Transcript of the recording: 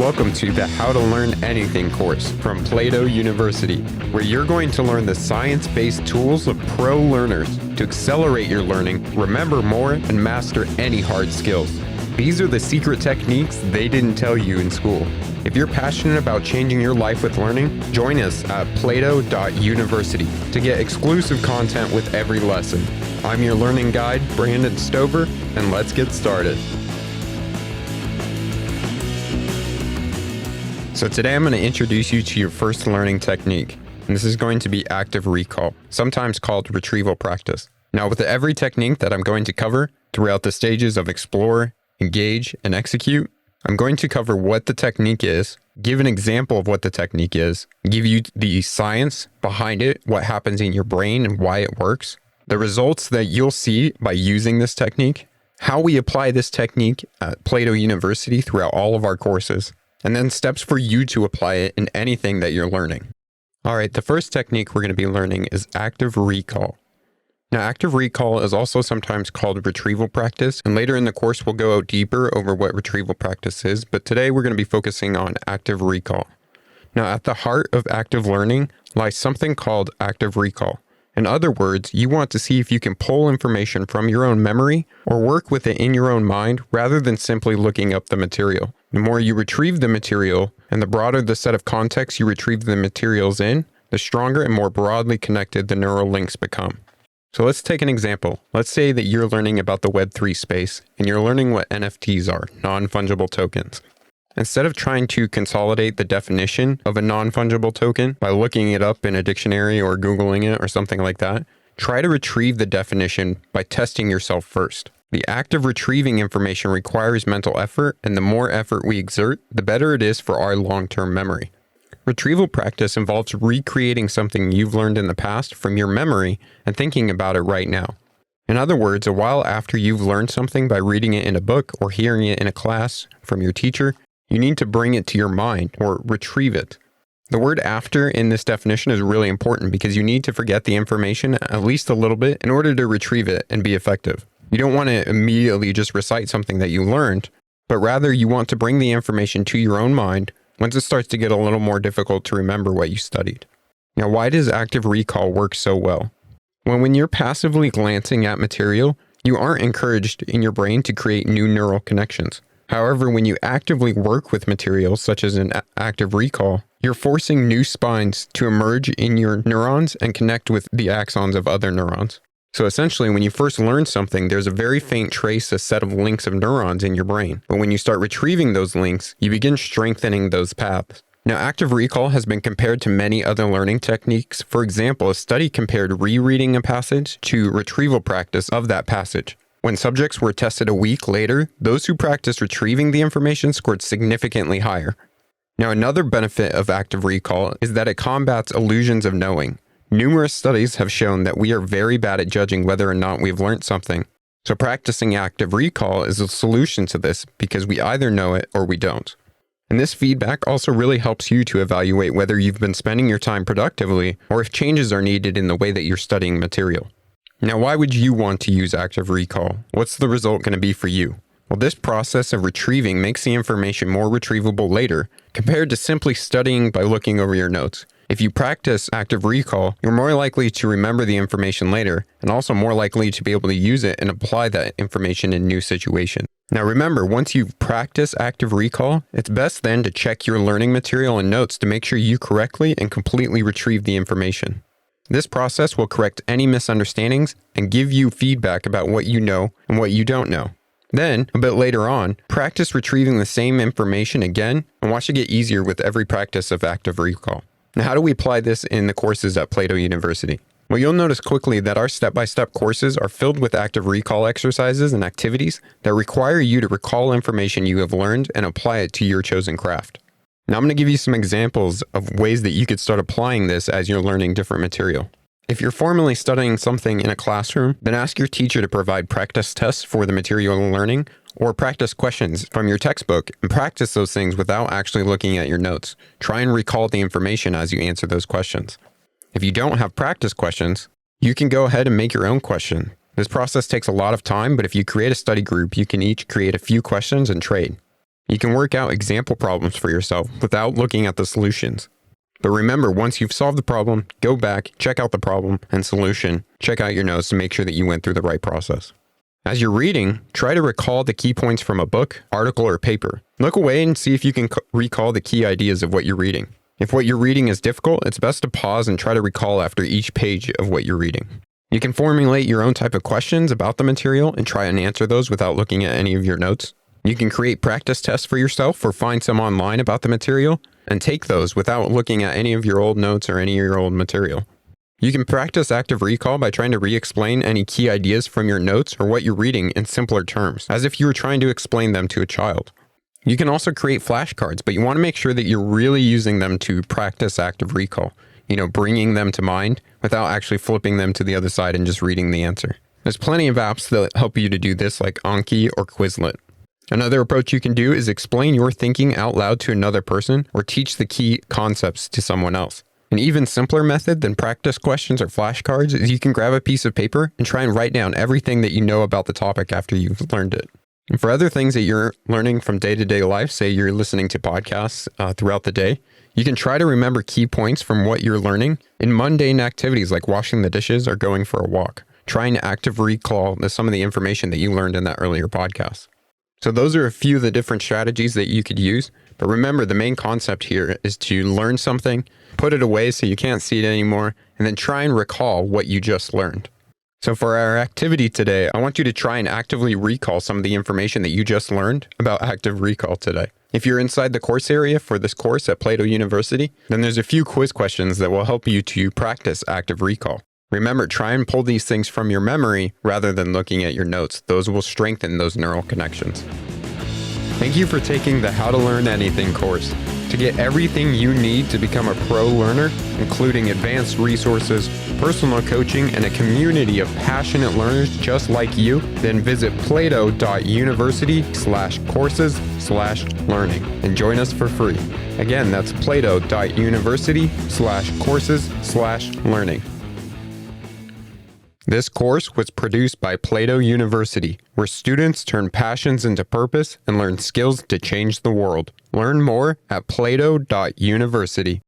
Welcome to the How to Learn Anything course from Plato University, where you're going to learn the science-based tools of pro learners to accelerate your learning, remember more, and master any hard skills. These are the secret techniques they didn't tell you in school. If you're passionate about changing your life with learning, join us at plato.university to get exclusive content with every lesson. I'm your learning guide, Brandon Stover, and let's get started. So today I'm going to introduce you to your first learning technique, and this is going to be active recall, sometimes called retrieval practice. Now, with every technique that I'm going to cover throughout the stages of explore, engage, and execute, I'm going to cover what the technique is, give an example of what the technique is, give you the science behind it, what happens in your brain and why it works, the results that you'll see by using this technique, how we apply this technique at Plato University throughout all of our courses, and then steps for you to apply it in anything that you're learning. All right, the first technique we're going to be learning is active recall. Now, active recall is also sometimes called retrieval practice, and later in the course we'll go out deeper over what retrieval practice is, but today we're going to be focusing on active recall. Now, at the heart of active learning lies something called active recall. In other words, you want to see if you can pull information from your own memory or work with it in your own mind rather than simply looking up the material. The more you retrieve the material and the broader the set of contexts you retrieve the materials in, the stronger and more broadly connected the neural links become. So let's take an example. Let's say that you're learning about the Web3 space and you're learning what NFTs are, non-fungible tokens. Instead of trying to consolidate the definition of a non-fungible token by looking it up in a dictionary or Googling it or something like that, try to retrieve the definition by testing yourself first. The act of retrieving information requires mental effort, and the more effort we exert, the better it is for our long-term memory. Retrieval practice involves recreating something you've learned in the past from your memory and thinking about it right now. In other words, a while after you've learned something by reading it in a book or hearing it in a class from your teacher, you need to bring it to your mind or retrieve it. The word after in this definition is really important because you need to forget the information at least a little bit in order to retrieve it and be effective. You don't want to immediately just recite something that you learned, but rather you want to bring the information to your own mind once it starts to get a little more difficult to remember what you studied. Now, why does active recall work so well? Well, when you're passively glancing at material, you aren't encouraged in your brain to create new neural connections. However, when you actively work with materials such as an active recall, you're forcing new spines to emerge in your neurons and connect with the axons of other neurons. So essentially, when you first learn something, there's a very faint trace, a set of links of neurons in your brain. But when you start retrieving those links, you begin strengthening those paths. Now, active recall has been compared to many other learning techniques. For example, a study compared rereading a passage to retrieval practice of that passage. When subjects were tested a week later, those who practiced retrieving the information scored significantly higher. Now, another benefit of active recall is that it combats illusions of knowing. Numerous studies have shown that we are very bad at judging whether or not we've learned something. So practicing active recall is a solution to this because we either know it or we don't. And this feedback also really helps you to evaluate whether you've been spending your time productively or if changes are needed in the way that you're studying material. Now, why would you want to use active recall? What's the result going to be for you? Well, this process of retrieving makes the information more retrievable later compared to simply studying by looking over your notes. If you practice active recall, you're more likely to remember the information later and also more likely to be able to use it and apply that information in new situations. Now remember, once you've practiced active recall, it's best then to check your learning material and notes to make sure you correctly and completely retrieve the information. This process will correct any misunderstandings and give you feedback about what you know and what you don't know. Then, a bit later on, practice retrieving the same information again and watch it get easier with every practice of active recall. Now, how do we apply this in the courses at Plato University? Well, you'll notice quickly that our step-by-step courses are filled with active recall exercises and activities that require you to recall information you have learned and apply it to your chosen craft. Now, I'm going to give you some examples of ways that you could start applying this as you're learning different material. If you're formally studying something in a classroom, then ask your teacher to provide practice tests for the material you're learning, or practice questions from your textbook and practice those things without actually looking at your notes. Try and recall the information as you answer those questions. If you don't have practice questions, you can go ahead and make your own question. This process takes a lot of time, but if you create a study group, you can each create a few questions and trade. You can work out example problems for yourself without looking at the solutions. But remember, once you've solved the problem, go back, check out the problem and solution, check out your notes to make sure that you went through the right process. As you're reading, try to recall the key points from a book, article, or paper. Look away and see if you can recall the key ideas of what you're reading. If what you're reading is difficult, it's best to pause and try to recall after each page of what you're reading. You can formulate your own type of questions about the material and try and answer those without looking at any of your notes. You can create practice tests for yourself or find some online about the material and take those without looking at any of your old notes or any of your old material. You can practice active recall by trying to re-explain any key ideas from your notes or what you're reading in simpler terms, as if you were trying to explain them to a child. You can also create flashcards, but you want to make sure that you're really using them to practice active recall, bringing them to mind without actually flipping them to the other side and just reading the answer. There's plenty of apps that help you to do this, like Anki or Quizlet. Another approach you can do is explain your thinking out loud to another person or teach the key concepts to someone else. An even simpler method than practice questions or flashcards is you can grab a piece of paper and try and write down everything that you know about the topic after you've learned it. And for other things that you're learning from day-to-day life, say you're listening to podcasts throughout the day, you can try to remember key points from what you're learning in mundane activities like washing the dishes or going for a walk, trying to active recall some of the information that you learned in that earlier podcast. So those are a few of the different strategies that you could use. But remember, the main concept here is to learn something, put it away so you can't see it anymore, and then try and recall what you just learned. So for our activity today, I want you to try and actively recall some of the information that you just learned about active recall today. If you're inside the course area for this course at Plato University, then there's a few quiz questions that will help you to practice active recall. Remember, try and pull these things from your memory rather than looking at your notes. Those will strengthen those neural connections. Thank you for taking the How to Learn Anything course. To get everything you need to become a pro learner, including advanced resources, personal coaching, and a community of passionate learners just like you, then visit plato.university/courses/learning and join us for free. Again, that's plato.university/courses/learning. This course was produced by Plato University, where students turn passions into purpose and learn skills to change the world. Learn more at plato.university.